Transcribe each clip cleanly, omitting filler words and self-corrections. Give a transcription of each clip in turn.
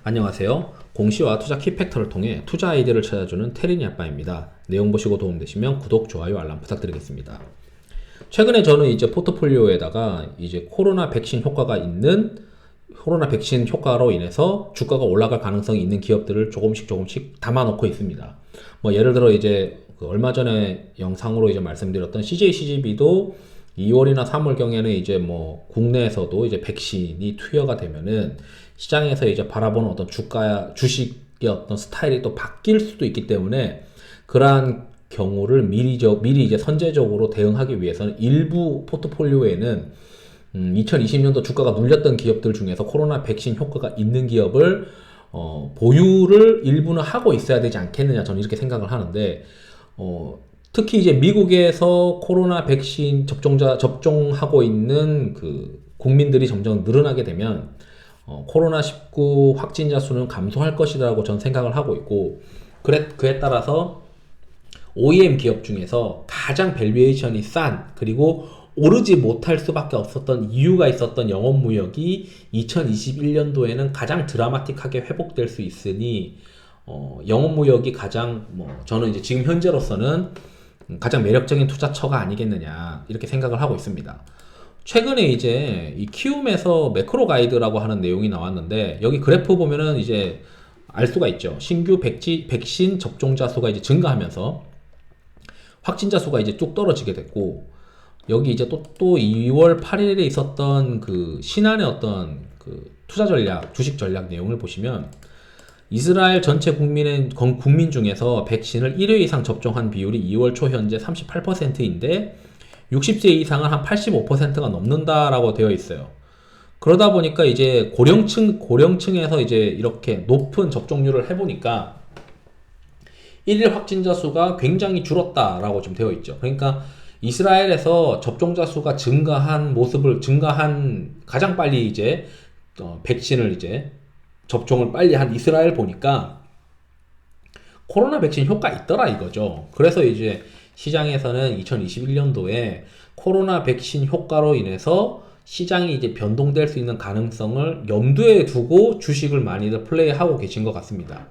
안녕하세요. 공시와 투자 키팩터를 통해 투자 아이디어를 찾아주는 테린이 아빠입니다. 내용 보시고 도움되시면 구독, 좋아요, 알람 부탁드리겠습니다. 최근에 저는 이제 포트폴리오에다가 이제 코로나 백신 효과로 인해서 주가가 올라갈 가능성이 있는 기업들을 조금씩 담아놓고 있습니다. 뭐 예를 들어 이제 얼마 전에 영상으로 이제 말씀드렸던 CJCGB도 2월이나 3월경에는 이제 뭐 국내에서도 이제 백신이 투여가 되면은 시장에서 이제 바라보는 어떤 주식의 어떤 스타일이 또 바뀔 수도 있기 때문에 그러한 경우를 미리 이제 선제적으로 대응하기 위해서는 일부 포트폴리오에는 2020년도 주가가 눌렸던 기업들 중에서 코로나 백신 효과가 있는 기업을 보유를 일부는 하고 있어야 되지 않겠느냐, 저는 이렇게 생각을 하는데, 특히 이제 미국에서 코로나 백신 접종하고 있는 그 국민들이 점점 늘어나게 되면 코로나19 확진자 수는 감소할 것이라고 저는 생각을 하고 있고, 그에 따라서 OEM 기업 중에서 가장 밸류에이션이 싼, 그리고 오르지 못할 수밖에 없었던 이유가 있었던 영업무역이 2021년도에는 가장 드라마틱하게 회복될 수 있으니 영업무역이 가장 저는 이제 지금 현재로서는 가장 매력적인 투자처가 아니겠느냐, 이렇게 생각을 하고 있습니다. 최근에 이제 이 키움에서 매크로 가이드라고 하는 내용이 나왔는데, 여기 그래프 보면은 이제 알 수가 있죠. 신규 백신 접종자 수가 이제 증가하면서 확진자 수가 이제 쭉 떨어지게 됐고, 여기 이제 또 2월 8일에 있었던 그 신한의 어떤 그 투자 전략, 주식 전략 내용을 보시면, 이스라엘 전체 국민 중에서 백신을 1회 이상 접종한 비율이 2월 초 현재 38%인데 60세 이상은 한 85%가 넘는다라고 되어 있어요. 그러다 보니까 이제 고령층에서 이제 이렇게 높은 접종률을 해보니까 1일 확진자 수가 굉장히 줄었다라고 좀 되어 있죠. 그러니까 이스라엘에서 접종자 수가 증가한 가장 빨리 이제 백신을 이제 접종을 빨리 한 이스라엘 보니까 코로나 백신 효과 있더라 이거죠. 그래서 이제 시장에서는 2021년도에 코로나 백신 효과로 인해서 시장이 이제 변동될 수 있는 가능성을 염두에 두고 주식을 많이들 플레이하고 계신 것 같습니다.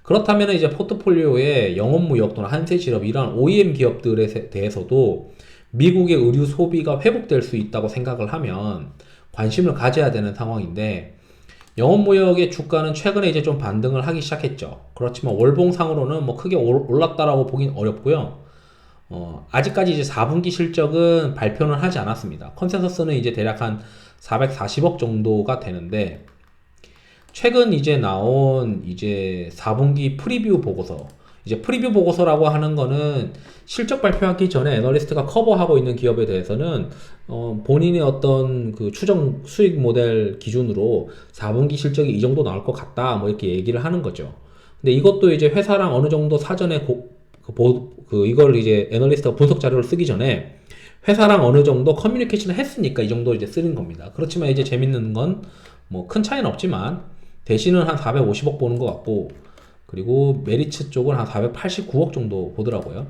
그렇다면 이제 포트폴리오에 영업무역 또는 한세실업 이런 OEM 기업들에 대해서도 미국의 의류 소비가 회복될 수 있다고 생각을 하면 관심을 가져야 되는 상황인데, 영업무역의 주가는 최근에 이제 좀 반등을 하기 시작했죠. 그렇지만 월봉상으로는 뭐 크게 올랐다라고 보긴 어렵고요. 아직까지 이제 4분기 실적은 발표는 하지 않았습니다. 컨센서스는 이제 대략 한 440억 정도가 되는데, 최근 이제 나온 이제 4분기 프리뷰 보고서, 이제 프리뷰 보고서라고 하는 거는 실적 발표하기 전에 애널리스트가 커버하고 있는 기업에 대해서는 본인의 어떤 그 추정 수익 모델 기준으로 4분기 실적이 이 정도 나올 것 같다, 뭐 이렇게 얘기를 하는 거죠. 근데 이것도 이제 회사랑 어느 정도 사전에 이걸 이제 애널리스트가 분석 자료를 쓰기 전에 회사랑 어느 정도 커뮤니케이션을 했으니까 이 정도 이제 쓰는 겁니다. 그렇지만 이제 재밌는 건 뭐 큰 차이는 없지만 대신은 한 450억 보는 것 같고, 그리고 메리츠 쪽은 한 489억 정도 보더라고요.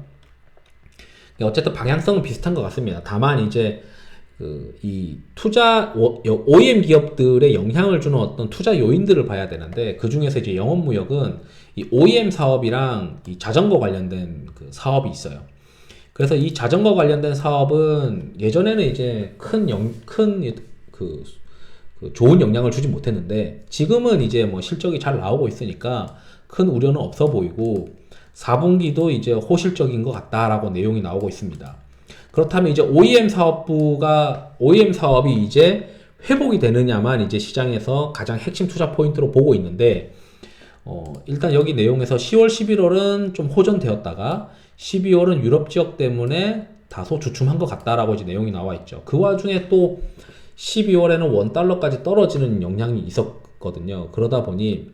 어쨌든 방향성은 비슷한 것 같습니다. 다만 이제 이 OEM 기업들의 영향을 주는 어떤 투자 요인들을 봐야 되는데, 그 중에서 이제 영업무역은 이 OEM 사업이랑 이 자전거 관련된 그 사업이 있어요. 그래서 이 자전거 관련된 사업은 예전에는 이제 좋은 영향을 주지 못했는데, 지금은 이제 뭐 실적이 잘 나오고 있으니까 큰 우려는 없어 보이고 4분기도 이제 호실적인 것 같다라고 내용이 나오고 있습니다. 그렇다면 이제 OEM 사업이 이제 회복이 되느냐만 이제 시장에서 가장 핵심 투자 포인트로 보고 있는데, 일단 여기 내용에서 10월, 11월은 좀 호전되었다가 12월은 유럽 지역 때문에 다소 주춤한 것 같다라고 이제 내용이 나와 있죠. 그 와중에 또 12월에는 원달러까지 떨어지는 영향이 있었거든요. 그러다 보니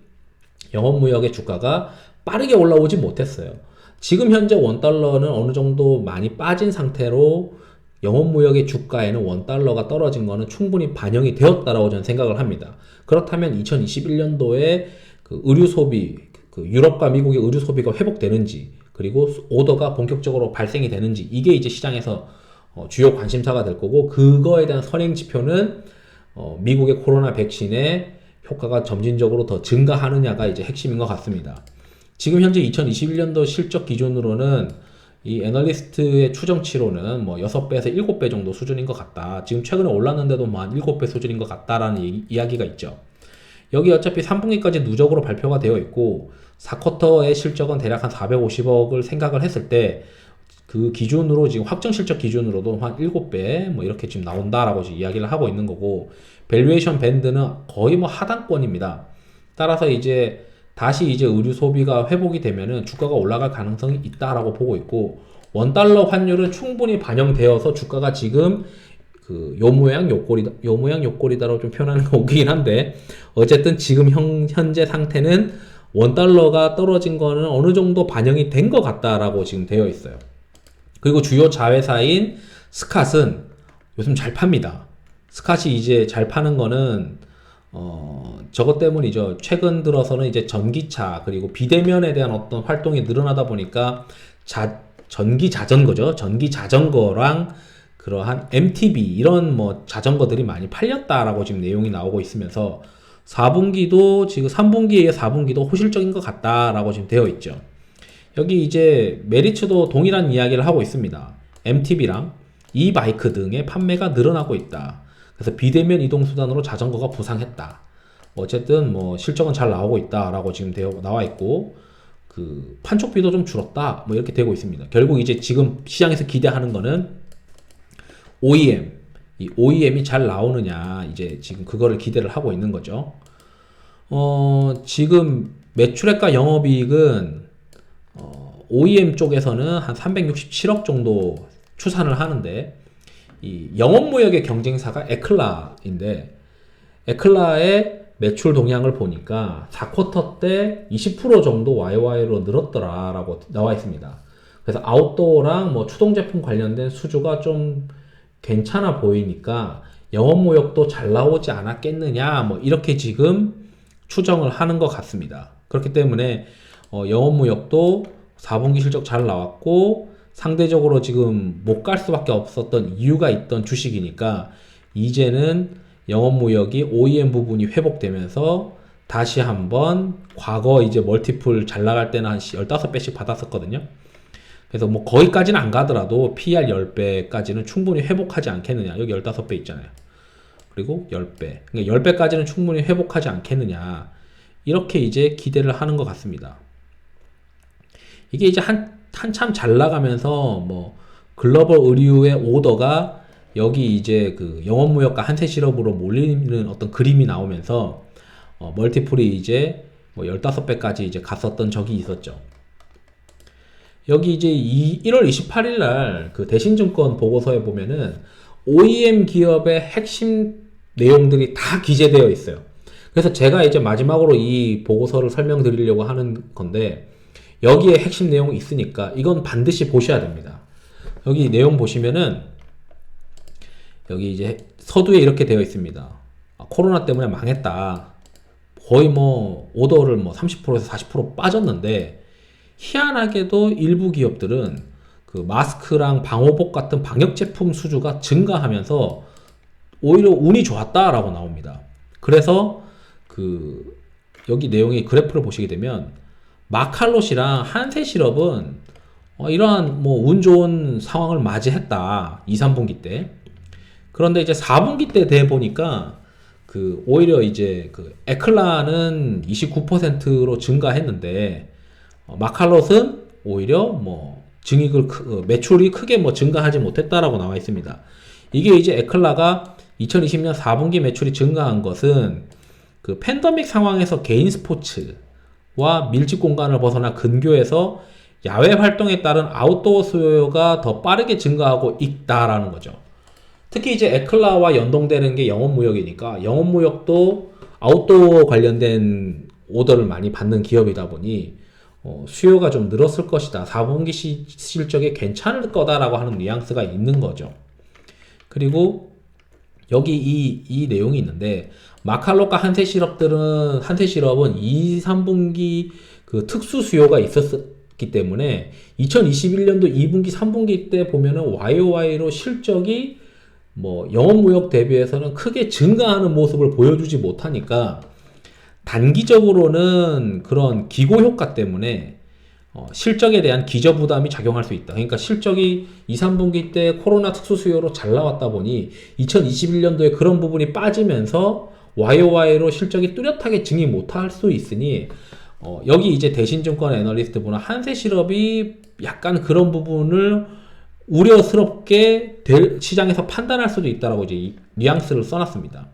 영업무역의 주가가 빠르게 올라오지 못했어요. 지금 현재 원달러는 어느 정도 많이 빠진 상태로 영업무역의 주가에는 원달러가 떨어진 거는 충분히 반영이 되었다라고 저는 생각을 합니다. 그렇다면 2021년도에 그 의류 소비, 그 유럽과 미국의 의류 소비가 회복되는지, 그리고 오더가 본격적으로 발생이 되는지, 이게 이제 시장에서 주요 관심사가 될 거고, 그거에 대한 선행 지표는 미국의 코로나 백신의 효과가 점진적으로 더 증가하느냐가 이제 핵심인 것 같습니다. 지금 현재 2021년도 실적 기준으로는 이 애널리스트의 추정치로는 뭐 6배에서 7배 정도 수준인 것 같다. 지금 최근에 올랐는데도 뭐 한 7배 수준인 것 같다라는 이야기가 있죠. 여기 어차피 3분기까지 누적으로 발표가 되어 있고 4쿼터의 실적은 대략 한 450억을 생각을 했을 때 그 기준으로 지금 확정 실적 기준으로도 한 7배 뭐 이렇게 지금 나온다라고 지금 이야기를 하고 있는 거고, 밸류에이션 밴드는 거의 뭐 하단권입니다. 따라서 이제 다시 이제 의류 소비가 회복이 되면은 주가가 올라갈 가능성이 있다라고 보고 있고, 원달러 환율은 충분히 반영되어서 주가가 지금 그 요 모양 요 꼴이다라고 좀 표현하는 거 웃기긴 한데, 어쨌든 지금 현재 상태는 원달러가 떨어진 거는 어느 정도 반영이 된 것 같다라고 지금 되어 있어요. 그리고 주요 자회사인 스캇은 요즘 잘 팝니다. 스캇이 이제 잘 파는 거는 저것 때문이죠. 최근 들어서는 이제 전기차 그리고 비대면에 대한 어떤 활동이 늘어나다 보니까 전기 자전거죠. 전기 자전거랑 그러한 MTB 이런 뭐 자전거들이 많이 팔렸다라고 지금 내용이 나오고 있으면서 4분기도 지금 3분기에 4분기도 호실적인 것 같다라고 지금 되어 있죠. 여기 이제 메리츠도 동일한 이야기를 하고 있습니다. MTB랑 이바이크 등의 판매가 늘어나고 있다. 그래서 비대면 이동수단으로 자전거가 부상했다. 어쨌든 뭐 실적은 잘 나오고 있다라고 지금 나와 있고, 그 판촉비도 좀 줄었다. 뭐 이렇게 되고 있습니다. 결국 이제 지금 시장에서 기대하는 거는 OEM, 이 OEM이 잘 나오느냐, 이제 지금 그거를 기대를 하고 있는 거죠. 지금 매출액과 영업이익은 OEM 쪽에서는 한 367억 정도 추산을 하는데, 이 영업무역의 경쟁사가 에클라인데, 에클라의 매출 동향을 보니까 4쿼터 때 20% 정도 YY로 늘었더라라고 나와 있습니다. 그래서 아웃도어랑 뭐 추동 제품 관련된 수주가 좀 괜찮아 보이니까 영업무역도 잘 나오지 않았겠느냐, 뭐 이렇게 지금 추정을 하는 것 같습니다. 그렇기 때문에 영업무역도 4분기 실적 잘 나왔고, 상대적으로 지금 못 갈 수밖에 없었던 이유가 있던 주식이니까 이제는 영업무역이 OEM 부분이 회복되면서 다시 한번, 과거 이제 멀티플 잘 나갈 때는 한 15배씩 받았었거든요. 그래서 뭐 거기까지는 안 가더라도 PR 10배까지는 충분히 회복하지 않겠느냐. 여기 15배 있잖아요. 그리고 10배. 그러니까 10배까지는 충분히 회복하지 않겠느냐. 이렇게 이제 기대를 하는 것 같습니다. 이게 이제 한참 잘 나가면서 뭐 글로벌 의류의 오더가 여기 이제 그 영업무역과 한세실업으로 몰리는 어떤 그림이 나오면서 멀티플이 이제 뭐 15배까지 이제 갔었던 적이 있었죠. 여기 이제 1월 28일 날 그 대신증권 보고서에 보면은 OEM 기업의 핵심 내용들이 다 기재되어 있어요. 그래서 제가 이제 마지막으로 이 보고서를 설명드리려고 하는 건데, 여기에 핵심 내용이 있으니까 이건 반드시 보셔야 됩니다. 여기 내용 보시면은 여기 이제 서두에 이렇게 되어 있습니다. 코로나 때문에 망했다. 거의 뭐 오더를 뭐 30%에서 40% 빠졌는데, 희한하게도 일부 기업들은 그 마스크랑 방호복 같은 방역 제품 수주가 증가하면서 오히려 운이 좋았다라고 나옵니다. 그래서 그 여기 내용의 그래프를 보시게 되면 마칼롯이랑 한세실업은 이러한 뭐 운 좋은 상황을 맞이했다. 2, 3분기 때. 그런데 이제 4분기 때 돼 보니까 그 오히려 이제 그 에클라는 29%로 증가했는데, 마칼롯은 오히려 뭐 매출이 크게 뭐 증가하지 못했다라고 나와 있습니다. 이게 이제 에클라가 2020년 4분기 매출이 증가한 것은 그 팬데믹 상황에서 개인 스포츠와 밀집 공간을 벗어나 근교에서 야외 활동에 따른 아웃도어 수요가 더 빠르게 증가하고 있다라는 거죠. 특히 이제 에클라와 연동되는 게 영업무역이니까, 영업무역도 아웃도어 관련된 오더를 많이 받는 기업이다 보니 수요가 좀 늘었을 것이다. 4분기 실적이 괜찮을 거다라고 하는 뉘앙스가 있는 거죠. 그리고 여기 이 내용이 있는데, 마칼롯과 한세실업은 2, 3분기 그 특수 수요가 있었기 때문에 2021년도 2분기, 3분기 때 보면은 YOY로 실적이 뭐 영업무역 대비해서는 크게 증가하는 모습을 보여주지 못하니까 단기적으로는 그런 기고 효과 때문에 실적에 대한 기저 부담이 작용할 수 있다. 그러니까 실적이 2, 3분기 때 코로나 특수 수요로 잘 나왔다 보니 2021년도에 그런 부분이 빠지면서 YOY로 실적이 뚜렷하게 증이 못할 수 있으니 여기 이제 대신증권 애널리스트분은 한세실업이 약간 그런 부분을 우려스럽게 시장에서 판단할 수도 있다라고 이제 이 뉘앙스를 써놨습니다.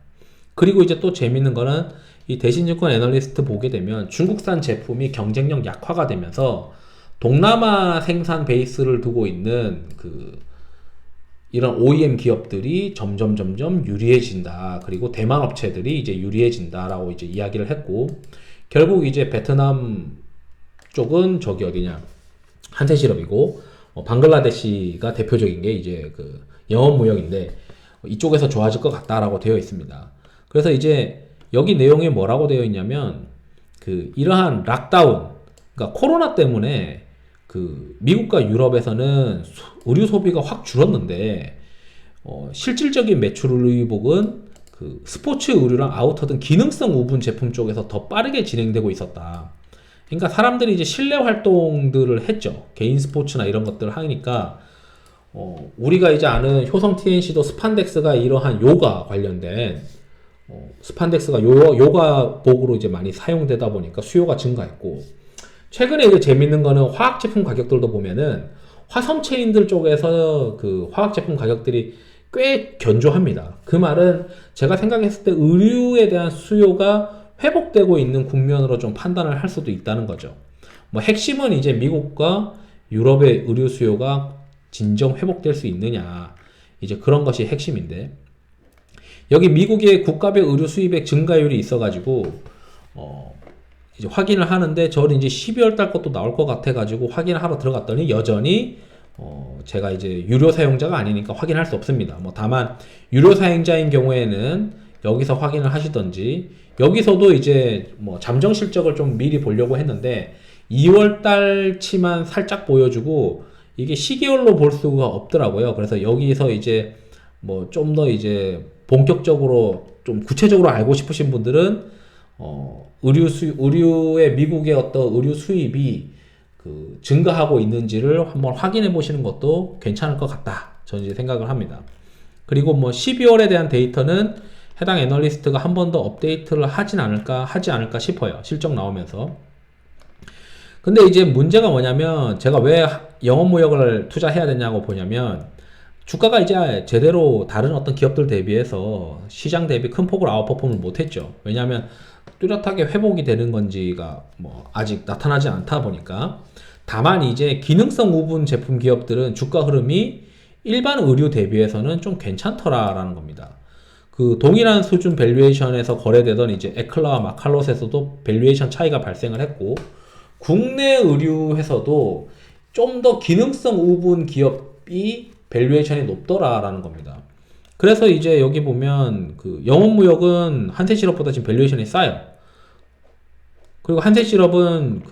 그리고 이제 또 재밌는 거는 이 대신증권 애널리스트 보게 되면 중국산 제품이 경쟁력 약화가 되면서 동남아 생산 베이스를 두고 있는 이런 OEM 기업들이 점점 유리해진다. 그리고 대만 업체들이 이제 유리해진다라고 이제 이야기를 했고, 결국 이제 베트남 쪽은 저기 어디냐, 한세실업이고, 방글라데시가 대표적인 게 이제 영업무역인데 이쪽에서 좋아질 것 같다라고 되어 있습니다. 그래서 이제 여기 내용에 뭐라고 되어 있냐면 이러한 락다운, 그러니까 코로나 때문에 미국과 유럽에서는 의류 소비가 확 줄었는데 실질적인 매출 의복은 스포츠 의류랑 아우터 등 기능성 우분 제품 쪽에서 더 빠르게 진행되고 있었다. 그러니까 사람들이 이제 실내 활동들을 했죠. 개인 스포츠나 이런 것들을 하니까 우리가 이제 아는 효성 TNC도 스판덱스가 이러한 요가 관련된 스판덱스가 요가복으로 이제 많이 사용되다 보니까 수요가 증가했고, 최근에 이제 재밌는 거는 화학 제품 가격들도 보면은 화섬 체인들 쪽에서 화학 제품 가격들이 꽤 견조합니다. 그 말은 제가 생각했을 때 의류에 대한 수요가 회복되고 있는 국면으로 좀 판단을 할 수도 있다는 거죠. 뭐 핵심은 이제 미국과 유럽의 의류 수요가 진정 회복될 수 있느냐, 이제 그런 것이 핵심인데, 여기 미국의 국가별 의류 수입액 증가율이 있어가지고 이제 확인을 하는데, 저는 이제 12월 달 것도 나올 것 같아가지고 확인을 하러 들어갔더니 여전히 제가 이제 유료 사용자가 아니니까 확인할 수 없습니다. 뭐 다만 유료 사용자인 경우에는 여기서 확인을 하시던지, 여기서도 이제 뭐 잠정 실적을 좀 미리 보려고 했는데 2월 달치만 살짝 보여주고 이게 시계열로 볼 수가 없더라고요. 그래서 여기서 이제 뭐 좀 더 이제 본격적으로 좀 구체적으로 알고 싶으신 분들은 의류의 미국의 어떤 의류 수입이 증가하고 있는지를 한번 확인해 보시는 것도 괜찮을 것 같다, 저는 이제 생각을 합니다. 그리고 뭐 12월에 대한 데이터는 해당 애널리스트가 한 번 더 업데이트를 하지 않을까 싶어요. 실적 나오면서. 근데 이제 문제가 뭐냐면, 제가 왜 영업무역을 투자해야 되냐고 보냐면, 주가가 이제 제대로 다른 어떤 기업들 대비해서 시장 대비 큰 폭으로 아웃퍼폼을 못했죠. 왜냐하면 뚜렷하게 회복이 되는 건지가 뭐 아직 나타나지 않다 보니까. 다만 이제 기능성 우분 제품 기업들은 주가 흐름이 일반 의류 대비해서는 좀 괜찮더라라는 겁니다. 동일한 수준 밸류에이션에서 거래되던 이제 에클라와 마칼롯에서도 밸류에이션 차이가 발생을 했고, 국내 의류에서도 좀 더 기능성 우분 기업이 밸류에이션이 높더라라는 겁니다. 그래서 이제 여기 보면 영업무역은 한세실업보다 지금 밸류에이션이 싸요. 그리고 한세실업은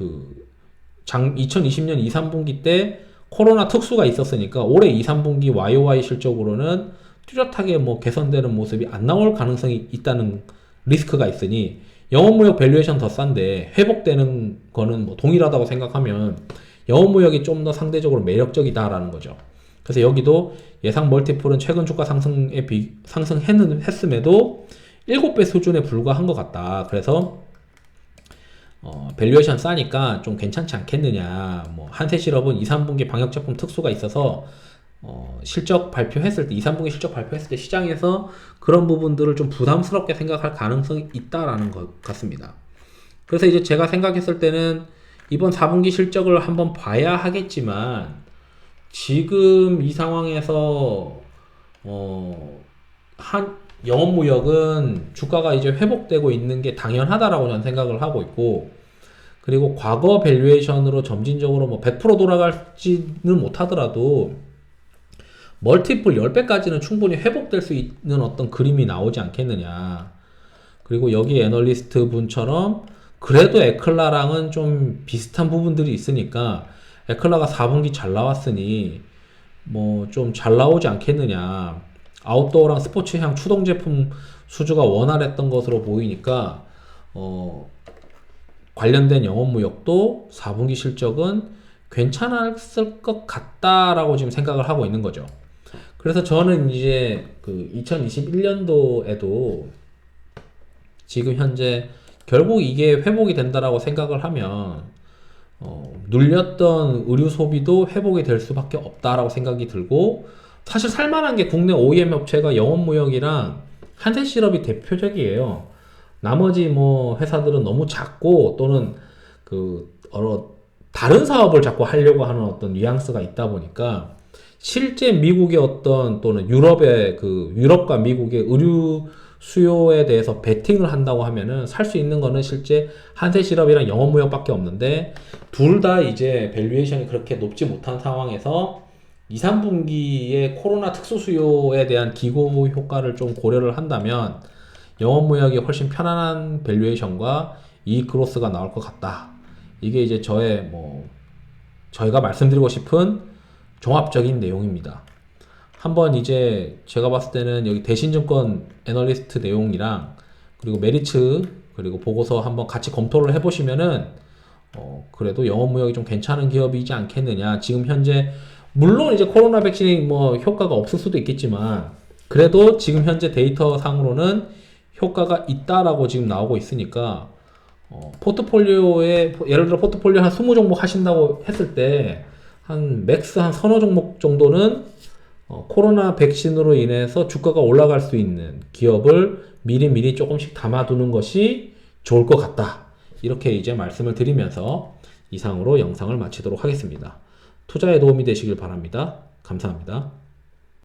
2020년 2, 3분기 때 코로나 특수가 있었으니까 올해 2, 3분기 YOY 실적으로는 뚜렷하게 뭐 개선되는 모습이 안 나올 가능성이 있다는 리스크가 있으니, 영업무역 밸류에이션 더 싼데 회복되는 거는 뭐 동일하다고 생각하면 영업무역이 좀 더 상대적으로 매력적이다라는 거죠. 그래서 여기도 예상 멀티플은 최근 주가 상승했음에도 7배 수준에 불과한 것 같다. 그래서 밸류에이션 싸니까 좀 괜찮지 않겠느냐. 뭐 한세실업은 2, 3분기 방역제품 특수가 있어서 실적 발표했을 때, 2, 3분기 실적 발표했을 때 시장에서 그런 부분들을 좀 부담스럽게 생각할 가능성이 있다라는 것 같습니다. 그래서 이제 제가 생각했을 때는 이번 4분기 실적을 한번 봐야 하겠지만, 지금 이 상황에서 영업무역은 주가가 이제 회복되고 있는 게 당연하다라고 저는 생각을 하고 있고, 그리고 과거 밸류에이션으로 점진적으로 뭐 100% 돌아갈지는 못하더라도 멀티플 10배까지는 충분히 회복될 수 있는 어떤 그림이 나오지 않겠느냐. 그리고 여기 애널리스트 분처럼 그래도 에클라랑은 좀 비슷한 부분들이 있으니까 에클라가 4분기 잘 나왔으니 뭐 좀 잘 나오지 않겠느냐. 아웃도어랑 스포츠향 추동 제품 수주가 원활했던 것으로 보이니까 관련된 영업무역도 4분기 실적은 괜찮았을 것 같다라고 지금 생각을 하고 있는 거죠. 그래서 저는 이제 그 2021년도에도 지금 현재 결국 이게 회복이 된다라고 생각을 하면 눌렸던 의류 소비도 회복이 될 수밖에 없다라고 생각이 들고, 사실 살만한 게 국내 OEM 업체가 영업무역이랑 한세실업이 대표적이에요. 나머지 뭐 회사들은 너무 작고 또는 다른 사업을 자꾸 하려고 하는 어떤 뉘앙스가 있다 보니까 실제 미국의 어떤 또는 유럽과 미국의 의류 수요에 대해서 베팅을 한다고 하면은 살 수 있는 거는 실제 한세실업이랑 영업무역밖에 없는데, 둘 다 이제 밸류에이션이 그렇게 높지 못한 상황에서 2, 3분기에 코로나 특수 수요에 대한 기고 효과를 좀 고려를 한다면 영업무역이 훨씬 편안한 밸류에이션과 이익 크로스가 나올 것 같다. 이게 이제 저희가 말씀드리고 싶은 종합적인 내용입니다. 한번 이제 제가 봤을 때는 여기 대신증권 애널리스트 내용이랑 그리고 메리츠 그리고 보고서 한번 같이 검토를 해보시면은 그래도 영업무역이 좀 괜찮은 기업이지 않겠느냐. 지금 현재 물론 이제 코로나 백신이 뭐 효과가 없을 수도 있겠지만 그래도 지금 현재 데이터 상으로는 효과가 있다라고 지금 나오고 있으니까 포트폴리오에 예를 들어 포트폴리오 한 20종목 하신다고 했을 때 한 맥스 한 서너 종목 정도는 코로나 백신으로 인해서 주가가 올라갈 수 있는 기업을 미리미리 조금씩 담아두는 것이 좋을 것 같다. 이렇게 이제 말씀을 드리면서 이상으로 영상을 마치도록 하겠습니다. 투자에 도움이 되시길 바랍니다. 감사합니다.